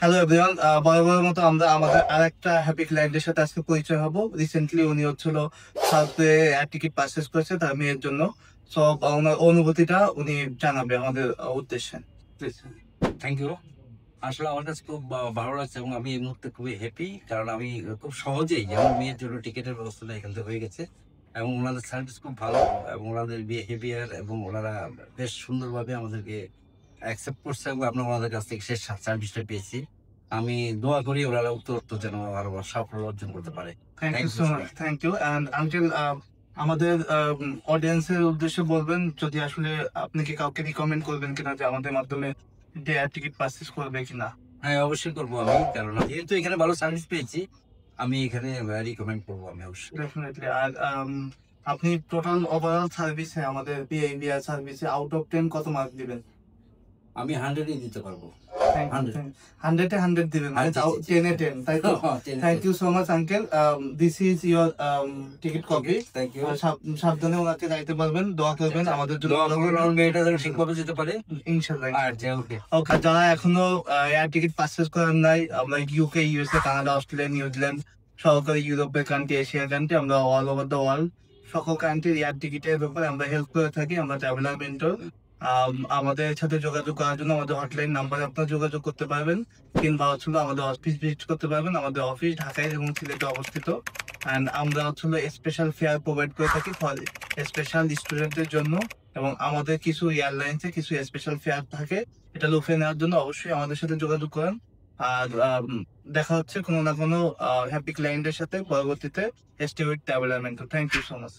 Hello everyone, বরাবরের মতো আমরা আমাদের আরেকটা হ্যাপি ক্লায়েন্টের সাথে আজকে পরিচয় হব। রিসেন্টলি উনি হচ্ছিল সাউথে টিকিট পারচেস করেছে তার মেয়ের জন্য। সো ওনার অনুভূতিটা উনি জানাবে আমাদের উদ্দেশ্যে। প্লিজ। Thank you. আসলে আমার কাছে খুব ভালো লাগছে এবং আমি এই মুহূর্তে খুবই হ্যাপি, কারণ আমি খুব সহজেই আমার মেয়ের জন্য টিকিটের ব্যবস্থাটা এখান থেকে হয়ে গেছে এবং ওনাদের সার্ভিস খুব ভালো এবং ওনাদের বিহেভিয়ার এবং ওনারা বেশ সুন্দরভাবে আমাদেরকে অ্যাকসেপ্ট করছে এবং আমরা ওনাদের কাছ থেকে শেষ সার্ভিসটা পেয়েছি। আমি দোয়া করি ওনারা উত্তরোত্তর যেন আরো সাফল্য অর্জন করতে পারে। Thank you thank so you. Much, thank you. And uncle, আমাদের অডিয়েন্সের উদ্দেশ্যে বলবেন যদি আসলে আপনি কি কাউকে রিকমেন্ড করবেন কিনা যে আমাদের মাধ্যমে এয়ার টিকিট পারচেস করবে কিনা। হ্যাঁ, অবশ্যই করবো আমি, কারণ যেহেতু এখানে ভালো সার্ভিস পেয়েছি আমি এখানে রিকমেন্ড করবো আমি অবশ্যই। ডেফিনেটলি। আর আপনি টোটাল ওভারঅল সার্ভিসে আমাদের বিআইবিআর সার্ভিসে আউট অফ 10 কত মার্ক দিবেন? আমি 100-ই দিতে পারবো। Thank you. 100। 100-এ 100 দিবেন, মানে জি, জি, জি। 10-এ 10, তাই তো? Thank you so much uncle. This is your ticket copy. Thank you. সাবধানে ওনাকে যাইতে পারবেন, দোয়া করবেন আমাদের জন্য। দোয়া করবেন আমার মেয়েটা যেন ঠিকভাবে যেতে পারে। ইনশাল্লাহ। আচ্ছা, ওকে। ওকে, যারা এখনো এয়ার টিকিট পারচেস করেন নাই, আমরা UK, USA, Canada, Australia, New Zealand সহকারে ইউরোপের কান্ট্রি, এশিয়ার কান্ট্রি, আমরা অল ওভার দ্য ওয়ার্ল্ড সকল কান্ট্রির এয়ার টিকিটের ব্যাপারে আমরা হেল্প করে থাকি। আমরা ট্রাভেলার মেন্টর। আমাদের সাথে যোগাযোগ করার জন্য আমাদের হটলাইন নাম্বারে আপনারা যোগাযোগ করতে পারবেন, কিংবা হচ্ছিল আমাদের অফিস ভিজিট করতে পারবেন। আমাদের অফিস ঢাকায় এবং সিলেটে অবস্থিত। অ্যান্ড আমরা হচ্ছিল স্পেশাল ফেয়ার প্রোভাইড করে থাকি ফর স্পেশাল স্টুডেন্টদের জন্য, এবং আমাদের কিছু এয়ারলাইন্সে কিছু স্পেশাল ফেয়ার থাকে, এটা লুফে নেওয়ার জন্য অবশ্যই আমাদের সাথে যোগাযোগ করেন। আর দেখা হচ্ছে কোনো না কোনো হ্যাপি ক্লায়েন্টের সাথে পরবর্তীতে। Stay with Traveller Mentor. Thank you so much.